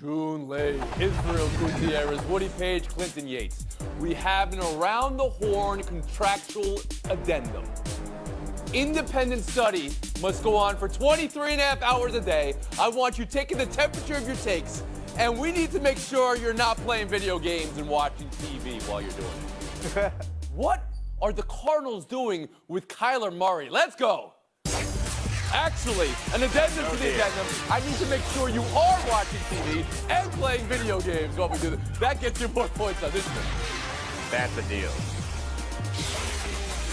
June Lee, Israel Gutierrez, Woody Page, Clinton Yates. We have an around-the-horn contractual addendum. Independent study must go on for 23 and a half hours a day. I want you taking the temperature of your takes, and we need to make sure you're not playing video games and watching TV while you're doing it. What are the Cardinals doing with Kyler Murray? Let's go. Actually, an addendum to the addendum. I need to make sure you are watching TV and playing video games while we do this. That gets you more points on this one. That's a deal.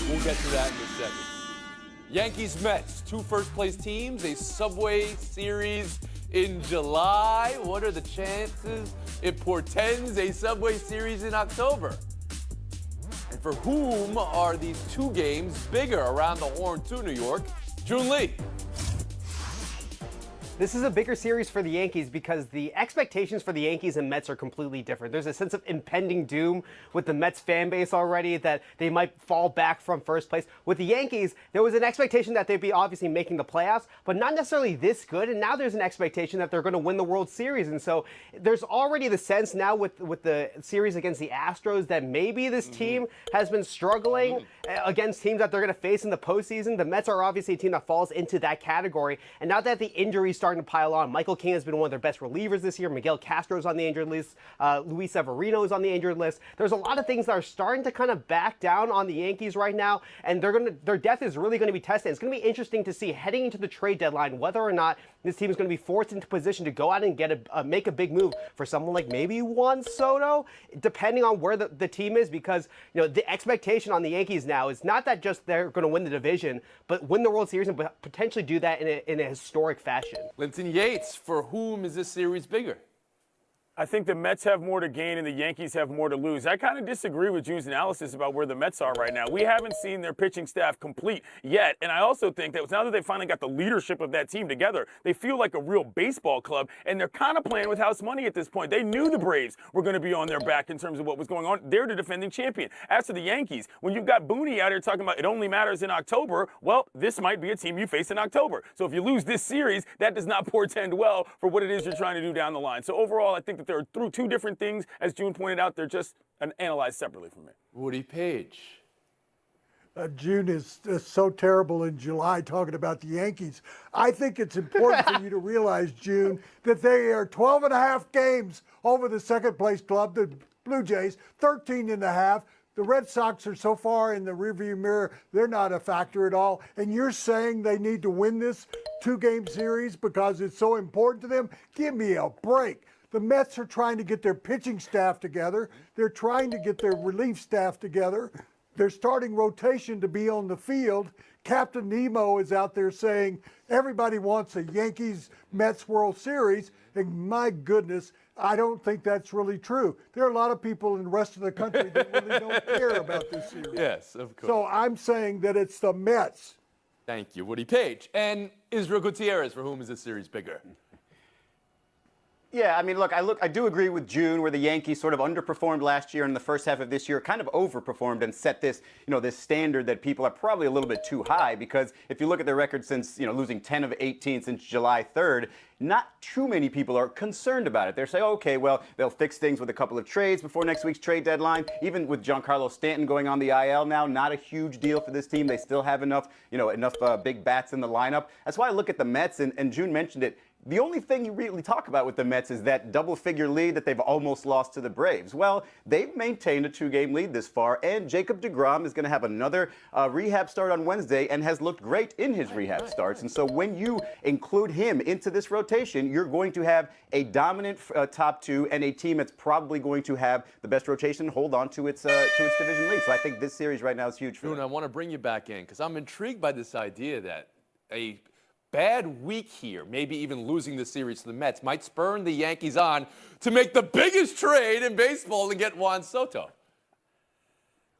We'll get to that in a second. Yankees-Mets, two first-place teams, a Subway Series in July. What are the chances it portends a Subway Series in October? And for whom are these two games bigger around the horn to New York? June Lee. This is a bigger series for the Yankees because the expectations for the Yankees and Mets are completely different. There's a sense of impending doom with the Mets fan base already that they might fall back from first place. With the Yankees, there was an expectation that they'd be obviously making the playoffs, but not necessarily this good. And now there's an expectation that they're going to win the World Series. And so there's already the sense now with the series against the Astros that maybe this team has been struggling against teams that they're going to face in the postseason. The Mets are obviously a team that falls into that category. And now that the injuries starting to pile on, Michael King has been one of their best relievers this year. Miguel Castro's on the injured list. Luis Severino is on the injured list. There's a lot of things that are starting to kind of back down on the Yankees right now, and their depth is really going to be tested. It's going to be interesting to see heading into the trade deadline whether or not this team is going to be forced into position to go out and get make a big move for someone like maybe Juan Soto, depending on where the team is, because the expectation on the Yankees now is not that just they're going to win the division, but win the World Series and potentially do that in a historic fashion. Clinton Yates, for whom is this series bigger? I think the Mets have more to gain and the Yankees have more to lose. I kind of disagree with June's analysis about where the Mets are right now. We haven't seen their pitching staff complete yet. And I also think that now that they finally got the leadership of that team together, they feel like a real baseball club, and they're kind of playing with house money at this point. They knew the Braves were going to be on their back in terms of what was going on. They're the defending champion. As for the Yankees, when you've got Booney out here talking about it only matters in October, well, this might be a team you face in October. So if you lose this series, that does not portend well for what it is you're trying to do down the line. So overall, I think that there are through two different things. As June pointed out, they're just analyzed separately from me. Woody Page. June is so terrible in July talking about the Yankees. I think it's important for you to realize, June, that they are 12 and a half games over the second place club, the Blue Jays, 13 and a half. The Red Sox are so far in the rearview mirror, they're not a factor at all. And you're saying they need to win this two-game series because it's so important to them? Give me a break. The Mets are trying to get their pitching staff together. They're trying to get their relief staff together. They're starting rotation to be on the field. Captain Nemo is out there saying everybody wants a Yankees-Mets World Series. And my goodness, I don't think that's really true. There are a lot of people in the rest of the country that really don't care about this series. Yes, of course. So I'm saying that it's the Mets. Thank you, Woody Page. And Israel Gutierrez, for whom is this series bigger? Yeah, I mean, look, I do agree with June where the Yankees sort of underperformed last year and in the first half of this year kind of overperformed and set this, this standard that people are probably a little bit too high, because if you look at their record since, losing 10 of 18 since July 3rd, not too many people are concerned about it. They're saying, okay, well, they'll fix things with a couple of trades before next week's trade deadline. Even with Giancarlo Stanton going on the IL now, not a huge deal for this team. They still have enough big bats in the lineup. That's why I look at the Mets, and June mentioned it. The only thing you really talk about with the Mets is that double-figure lead that they've almost lost to the Braves. Well, they've maintained a two-game lead this far, and Jacob deGrom is going to have another rehab start on Wednesday and has looked great in his rehab starts. And so when you include him into this rotation, you're going to have a dominant top two and a team that's probably going to have the best rotation and hold on to its division lead. So I think this series right now is huge for them. I want to bring you back in because I'm intrigued by this idea that a bad week here, maybe even losing the series to the Mets, might spurn the Yankees on to make the biggest trade in baseball and get Juan Soto.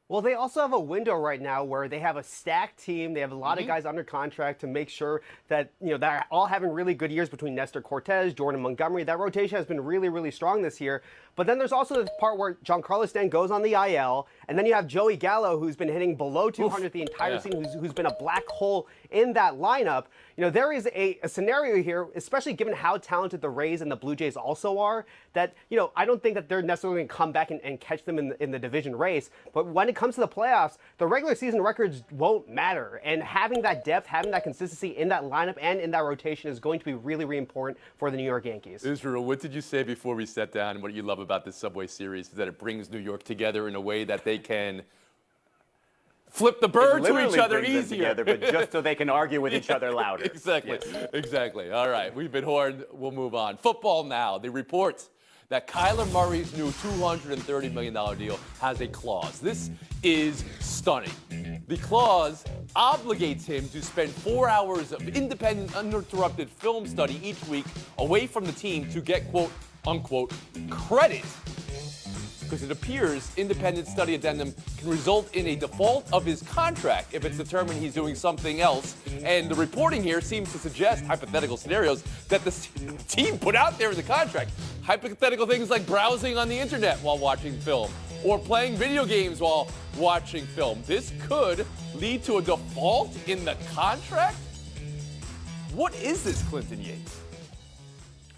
Well, they also have a window right now where they have a stacked team. They have a lot of guys under contract to make sure that, they're all having really good years between Nestor Cortez, Jordan Montgomery. That rotation has been really, really strong this year. But then there's also the part where Giancarlo Stanton goes on the IL, and then you have Joey Gallo, who's been hitting below 200 the entire season, who's been a black hole in that lineup. there is a scenario here, especially given how talented the Rays and the Blue Jays also are, that, I don't think that they're necessarily going to come back and catch them in the division race. But when it comes to the playoffs, the regular season records won't matter. And having that depth, having that consistency in that lineup and in that rotation is going to be really, really important for the New York Yankees. Israel, what did you say before we sat down? And what you love about this Subway Series is that it brings New York together in a way that they can flip the bird to each other easier. Together, but just so they can argue with each other louder. Exactly. Yes. Exactly. All right. We've been horned. We'll move on. Football now. The reports that Kyler Murray's new $230 million deal has a clause. This is stunning. The clause obligates him to spend 4 hours of independent, uninterrupted film study each week away from the team to get, quote, unquote, credit. Because it appears independent study addendum can result in a default of his contract if it's determined he's doing something else. And the reporting here seems to suggest hypothetical scenarios that the team put out there in the contract. Hypothetical things like browsing on the internet while watching film or playing video games while watching film. This could lead to a default in the contract? What is this, Clinton Yates?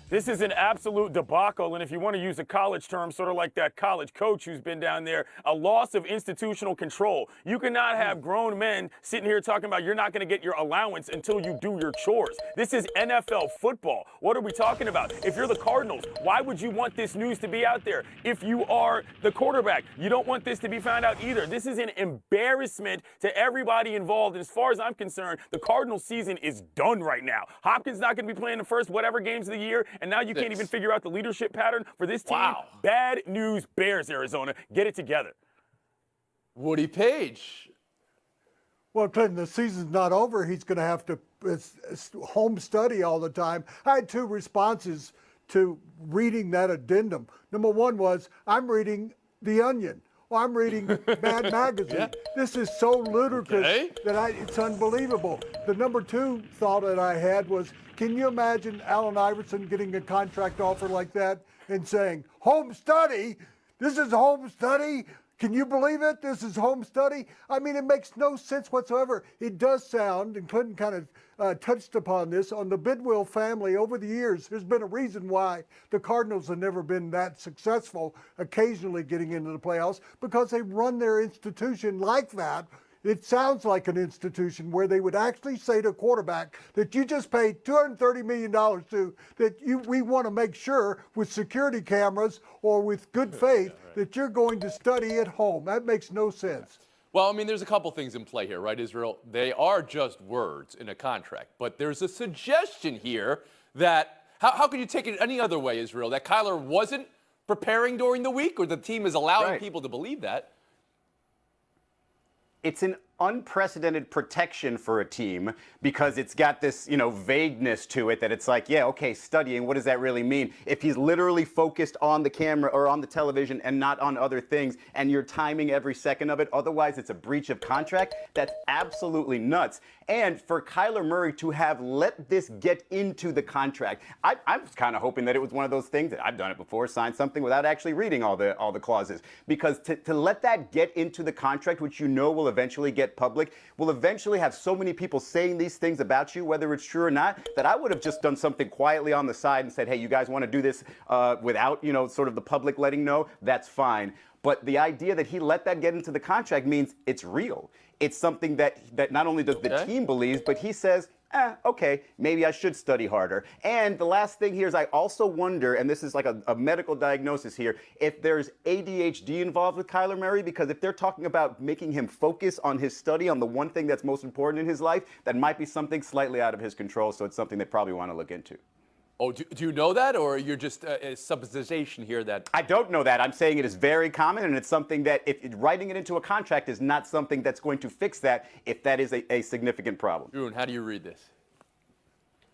This is an absolute debacle, and if you want to use a college term, sort of like that college coach who's been down there, a loss of institutional control. You cannot have grown men sitting here talking about you're not going to get your allowance until you do your chores. This is NFL football. What are we talking about? If you're the Cardinals, why would you want this news to be out there? If you are the quarterback, you don't want this to be found out either. This is an embarrassment to everybody involved, and as far as I'm concerned, the Cardinals season is done right now. Hopkins not going to be playing the first whatever games of the year, and now you can't even figure out the leadership pattern for this team. Wow. Bad news bears, Arizona. Get it together. Woody Page. Well, Clinton, the season's not over. He's going to have to home study all the time. I had two responses to reading that addendum. Number one was, I'm reading The Onion. Well, I'm reading Mad Magazine. Yeah. This is so ludicrous Okay. that it's unbelievable. The number two thought that I had was, can you imagine Allen Iverson getting a contract offer like that and saying, home study? This is home study? Can you believe it? This is home study? I mean, it makes no sense whatsoever. It does sound, and Clinton kind of touched upon this, on the Bidwell family over the years, there's been a reason why the Cardinals have never been that successful, occasionally getting into the playoffs, because they run their institution like that. It sounds like an institution where they would actually say to a quarterback that you just paid $230 million to, that we want to make sure with security cameras or with good faith that you're going to study at home. That makes no sense. Well, I mean, there's a couple things in play here, right, Israel? They are just words in a contract, but there's a suggestion here that, how could you take it any other way, Israel, that Kyler wasn't preparing during the week, or the team is allowing people to believe that? It's an unprecedented protection for a team because it's got this, vagueness to it that it's like, yeah, okay, studying, what does that really mean? If he's literally focused on the camera or on the television and not on other things, and you're timing every second of it, otherwise it's a breach of contract, that's absolutely nuts. And for Kyler Murray to have let this get into the contract, I was kind of hoping that it was one of those things that I've done it before, signed something without actually reading all the clauses. Because to let that get into the contract, which will eventually get public, will eventually have so many people saying these things about you, whether it's true or not, that I would have just done something quietly on the side and said, hey, you guys want to do this without, sort of the public letting know, that's fine. But the idea that he let that get into the contract means it's real. It's something that not only does the team believe, but he says, okay, maybe I should study harder. And the last thing here is I also wonder, and this is like a medical diagnosis here, if there's ADHD involved with Kyler Murray, because if they're talking about making him focus on his study on the one thing that's most important in his life, that might be something slightly out of his control, so it's something they probably want to look into. Oh, do you know that, or you're just a supposition here that... I don't know that. I'm saying it is very common, and it's something that if writing it into a contract is not something that's going to fix that if that is a significant problem. June, how do you read this?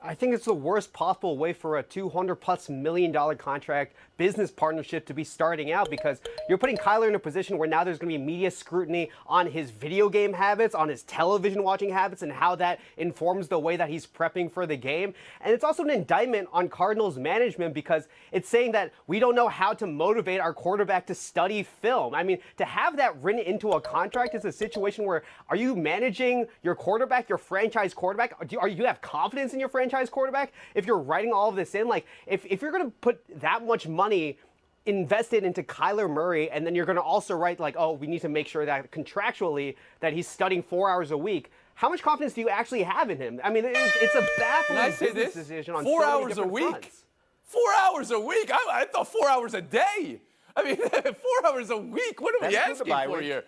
I think it's the worst possible way for a $200+ million contract business partnership to be starting out, because you're putting Kyler in a position where now there's going to be media scrutiny on his video game habits, on his television watching habits, and how that informs the way that he's prepping for the game. And it's also an indictment on Cardinals management, because it's saying that we don't know how to motivate our quarterback to study film. I mean, to have that written into a contract is a situation where, are you managing your quarterback, your franchise quarterback? Do you have confidence in your franchise quarterback if you're writing all of this in? Like, if you're going to put that much money invested into Kyler Murray, and then you're going to also write like, oh, we need to make sure that contractually that he's studying 4 hours a week. How much confidence do you actually have in him? I mean, it's a baffling business decision on 4 hours a week. Fronts. 4 hours a week. I thought 4 hours a day. I mean, 4 hours a week. What are we asking for here?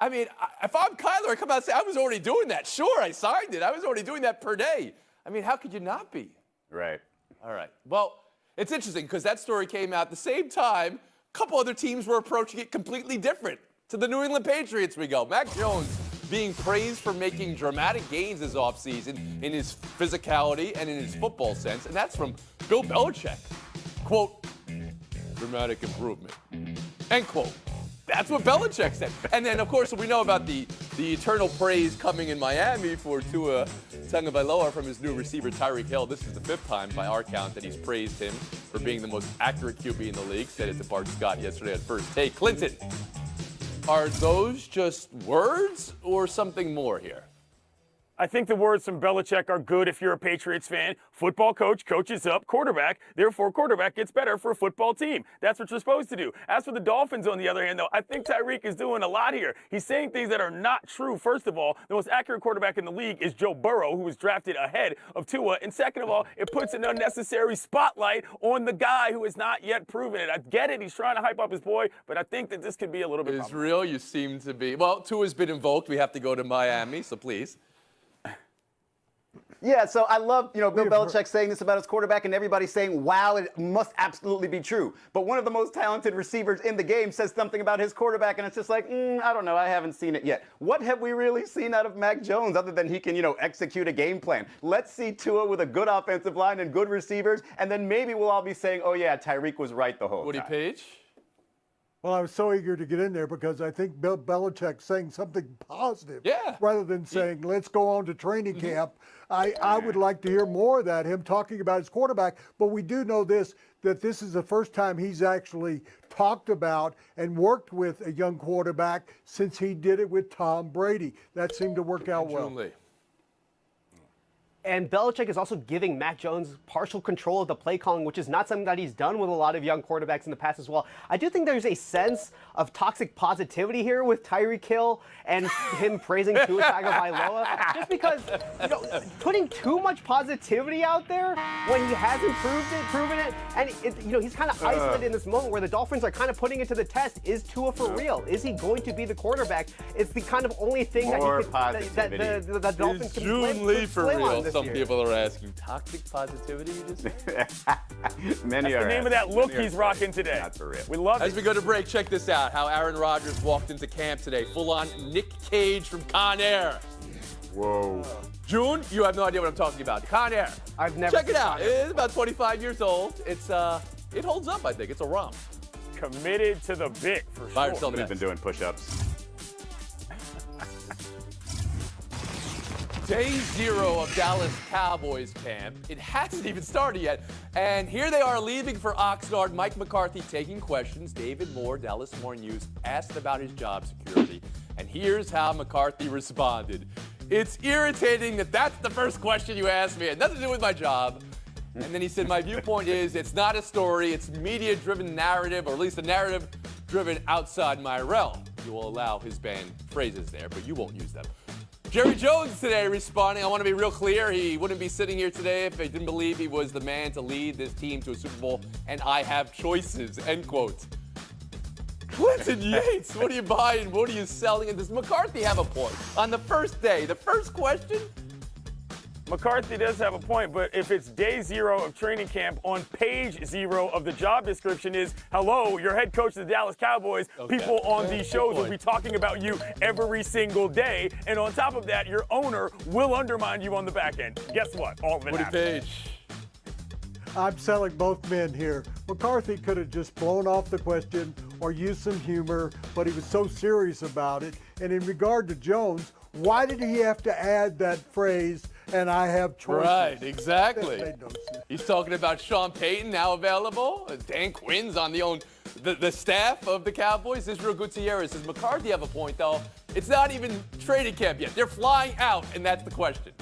I mean, if I'm Kyler, I come out and say I was already doing that. Sure, I signed it. I was already doing that per day. I mean, how could you not be? Right. All right. Well, it's interesting because that story came out at the same time. A couple other teams were approaching it completely different. To the New England Patriots we go. Mac Jones being praised for making dramatic gains this offseason in his physicality and in his football sense, and that's from Bill Belichick. Quote, dramatic improvement. End quote. That's what Belichick said. And then, of course, we know about the eternal praise coming in Miami for Tua Tagovailoa from his new receiver, Tyreek Hill. This is the 5th time, by our count, that he's praised him for being the most accurate QB in the league. Said it to Bart Scott yesterday at First Take. Clinton, are those just words or something more here? I think the words from Belichick are good if you're a Patriots fan. Football coach coaches up quarterback, therefore quarterback gets better for a football team. That's what you're supposed to do. As for the Dolphins, on the other hand, though, I think Tyreek is doing a lot here. He's saying things that are not true. First of all, the most accurate quarterback in the league is Joe Burrow, who was drafted ahead of Tua. And second of all, it puts an unnecessary spotlight on the guy who has not yet proven it. I get it. He's trying to hype up his boy, but I think that this could be a little bit Israel, you seem to be. Well, Tua's been invoked. We have to go to Miami, so please. Yeah, so I love, Bill Belichick saying this about his quarterback and everybody saying, wow, it must absolutely be true. But one of the most talented receivers in the game says something about his quarterback, and it's just like, I don't know, I haven't seen it yet. What have we really seen out of Mac Jones other than he can, execute a game plan? Let's see Tua with a good offensive line and good receivers, and then maybe we'll all be saying, oh, yeah, Tyreek was right the whole Woody time. Page? Well, I was so eager to get in there because I think Bill Belichick's saying something positive rather than saying, let's go on to training camp. I would like to hear more of that, him talking about his quarterback. But we do know that this is the first time he's actually talked about and worked with a young quarterback since he did it with Tom Brady. That seemed to work out well. And Belichick is also giving Mac Jones partial control of the play calling, which is not something that he's done with a lot of young quarterbacks in the past as well. I do think there's a sense of toxic positivity here with Tyreek Hill and him praising Tua Tagovailoa, just because putting too much positivity out there when he hasn't proven it, and he's kind of isolated in this moment where the Dolphins are kind of putting it to the test. Is Tua for real? Is he going to be the quarterback? It's the kind of only thing that the Dolphins can play on this Some year. people are asking, toxic positivity, you just Many That's are the name of that look he's rocking today. Not for real. We love As it. we go to break, check this out. How Aaron Rodgers walked into camp today. Full-on Nick Cage from Con Air. Whoa. June, you have no idea what I'm talking about. Con Air. I've never Check it seen out. Con Air. It's about 25 years old. It holds up, I think. It's a romp. Committed to the bit, for Buy or sure. sell He's next. been doing push-ups. Day 0 of Dallas Cowboys camp. It hasn't even started yet. And here they are leaving for Oxnard. Mike McCarthy taking questions. David Moore, Dallas Morning News, asked about his job security. And here's how McCarthy responded. It's irritating that that's the first question you asked me. It had nothing to do with my job. And then he said, my viewpoint is it's not a story. It's media-driven narrative, or at least a narrative driven outside my realm. You will allow his banned phrases there, but you won't use them. Jerry Jones today responding. I want to be real clear. He wouldn't be sitting here today if he didn't believe he was the man to lead this team to a Super Bowl, and I have choices, end quote. Clinton Yates, what are you buying? What are you selling? And does McCarthy have a point? On the first day, the first question, McCarthy does have a point, but if it's day 0 of training camp, on page 0 of the job description is, hello, you're head coach of the Dallas Cowboys. Okay. People on these shows will point. be talking about you every single day. And on top of that, your owner will undermine you on the back end. Guess what? All of it Woody happens. Page. I'm selling both men here. McCarthy could have just blown off the question or used some humor, but he was so serious about it. And in regard to Jones, why did he have to add that phrase, and I have choices? Right, exactly. That made no sense. He's talking about Sean Payton now available. Dan Quinn's on the staff of the Cowboys. Israel Gutierrez. Does McCarthy have a point, though? It's not even training camp yet. They're flying out, and that's the question.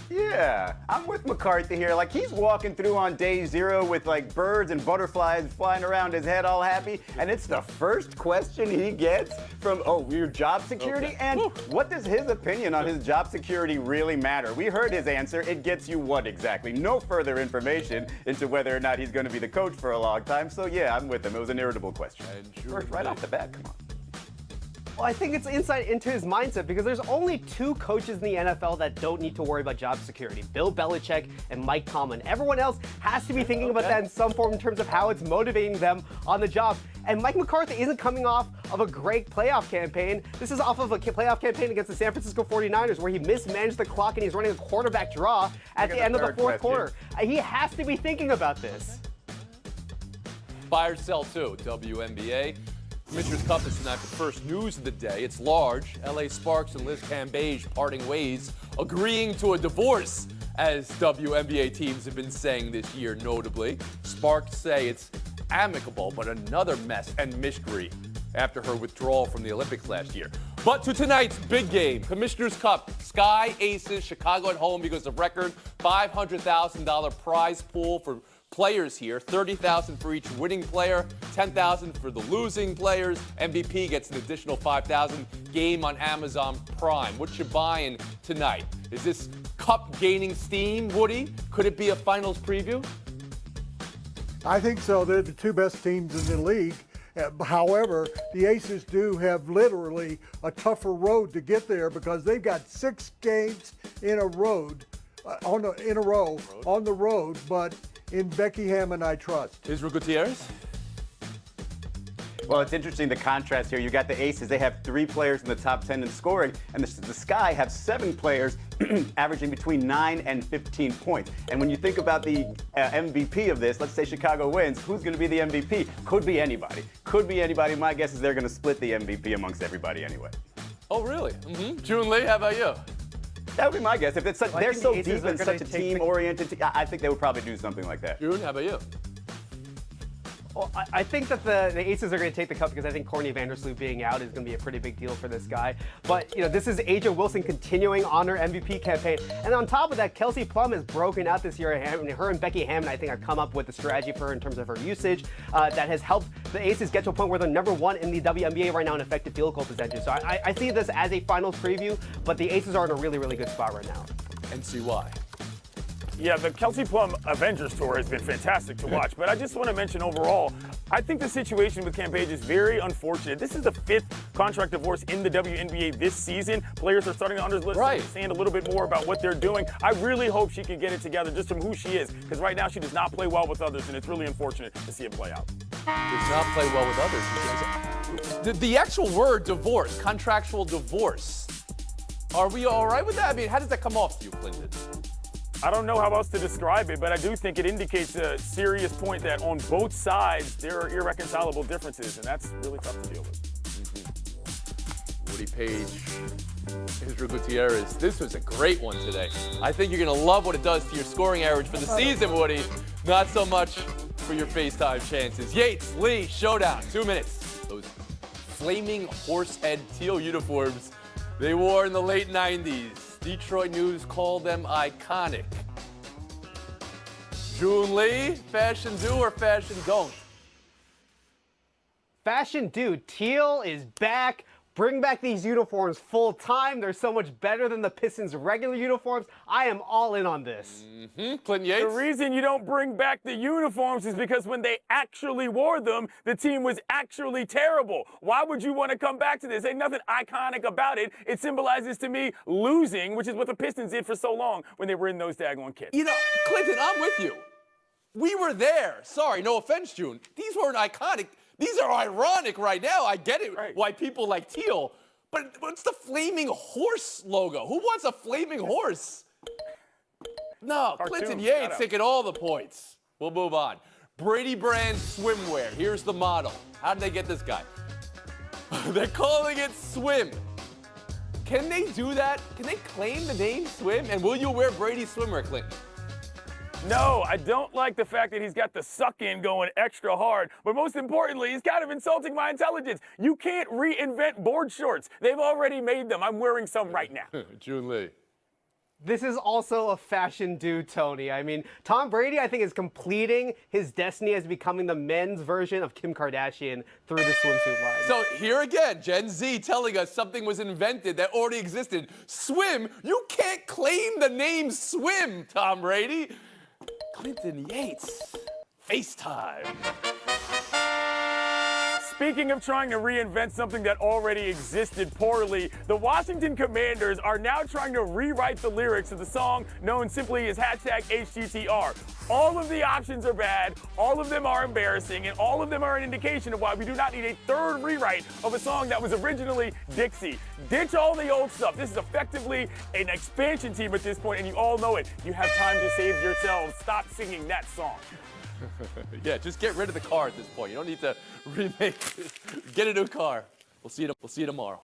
Yeah, I'm with McCarthy here. Like, he's walking through on day 0 with like birds and butterflies flying around his head all happy, and it's the first question he gets from, oh, your job security? Okay. And what does his opinion on his job security really matter? We heard his answer. It gets you what exactly? No further information into whether or not he's going to be the coach for a long time. So yeah, I'm with him. It was an irritable question. First, right off the bat, come on. Well, I think it's insight into his mindset because there's only 2 coaches in the NFL that don't need to worry about job security, Bill Belichick and Mike Tomlin. Everyone else has to be thinking about that in some form in terms of how it's motivating them on the job. And Mike McCarthy isn't coming off of a great playoff campaign. This is off of a playoff campaign against the San Francisco 49ers where he mismanaged the clock and he's running a quarterback draw at the end of the fourth quarter. He has to be thinking about this. Buy or sell too, WNBA. Commissioner's Cup is tonight for first news of the day. It's large. LA Sparks and Liz Cambage parting ways, agreeing to a divorce, as WNBA teams have been saying this year, notably. Sparks say it's amicable, but another mess and mystery after her withdrawal from the Olympics last year. But to tonight's big game, Commissioner's Cup, Sky Aces, Chicago at home because of record $500,000 prize pool for players here, $30,000 for each winning player, $10,000 for the losing players. MVP gets an additional $5,000. Game on Amazon Prime. What you buying tonight? Is this cup gaining steam, Woody? Could it be a finals preview? I think so. They're the 2 best teams in the league. However, the Aces do have literally a tougher road to get there because they've got 6 games in a row on the road, but in Becky Hammond, I trust. Israel Gutierrez? Well, it's interesting, the contrast here. You got the Aces. They have 3 players in the top 10 in scoring, and the Sky have 7 players averaging between 9 and 15 points. And when you think about the MVP of this, let's say Chicago wins, who's going to be the MVP? Could be anybody. Could be anybody. My guess is they're going to split the MVP amongst everybody anyway. Oh, really? June Lee, how about you? That would be my guess. If it's they're so the Aces deep and are such gonna a take the- team-oriented, I think they would probably do something like that. June, how about you? Well, I think that the Aces are going to take the cup because I think Courtney Vandersloot being out is going to be a pretty big deal for this guy. But, this is AJ Wilson continuing on her MVP campaign. And on top of that, Kelsey Plum has broken out this year. Her and Becky Hammond, I think, have come up with a strategy for her in terms of her usage that has helped the Aces get to a point where they're number 1 in the WNBA right now in effective field goal percentage. So I see this as a finals preview, but the Aces are in a really, really good spot right now. And see why. Yeah, the Kelsey Plum Avengers tour has been fantastic to watch, but I just want to mention overall, I think the situation with Cambage is very unfortunate. This is the 5th contract divorce in the WNBA this season. Players are starting to understand a little bit more about what they're doing. I really hope she can get it together just from who she is, because right now she does not play well with others, and it's really unfortunate to see it play out. Does not play well with others. The actual word divorce, contractual divorce, are we all right with that? I mean, how does that come off to you, Clinton? I don't know how else to describe it, but I do think it indicates a serious point that on both sides there are irreconcilable differences, and that's really tough to deal with. Woody Page, Israel Gutierrez. This was a great one today. I think you're going to love what it does to your scoring average for the season, Woody. Not so much for your FaceTime chances. Yates, Lee, showdown, 2 minutes. Those flaming horsehead teal uniforms they wore in the late 90s. Detroit News called them iconic. June Lee, fashion do or fashion don't? Fashion do. Teal is back. Bring back these uniforms full time. They're so much better than the Pistons' regular uniforms. I am all in on this. Clinton Yates? The reason you don't bring back the uniforms is because when they actually wore them, the team was actually terrible. Why would you want to come back to this? Ain't nothing iconic about it. It symbolizes to me losing, which is what the Pistons did for so long when they were in those daggone kits. You know, Clinton, I'm with you. We were there. Sorry, no offense, June. These weren't iconic. These are ironic right now. I get it, Right. why people like teal. But what's the flaming horse logo? Who wants a flaming horse? No, Clinton Cartoon, Yates shut up. taking all the points. We'll move on. Brady brand swimwear. Here's the model. How did they get this guy? They're calling it Swim. Can they do that? Can they claim the name Swim? And will you wear Brady swimwear, Clinton? No, I don't like the fact that he's got the suck-in going extra hard. But most importantly, he's kind of insulting my intelligence. You can't reinvent board shorts. They've already made them. I'm wearing some right now. June Lee. This is also a fashion dude, Tony. I mean, Tom Brady, I think, is completing his destiny as becoming the men's version of Kim Kardashian through the swimsuit line. So here again, Gen Z telling us something was invented that already existed. Swim? You can't claim the name Swim, Tom Brady. Clinton Yates. FaceTime. Speaking of trying to reinvent something that already existed poorly, the Washington Commanders are now trying to rewrite the lyrics of the song known simply as #HGTR. All of the options are bad, all of them are embarrassing, and all of them are an indication of why we do not need a third rewrite of a song that was originally Dixie. Ditch all the old stuff. This is effectively an expansion team at this point, and you all know it. You have time to save yourselves. Stop singing that song. Yeah, just get rid of the car at this point. You don't need to remake it. Get a new car. We'll see you tomorrow.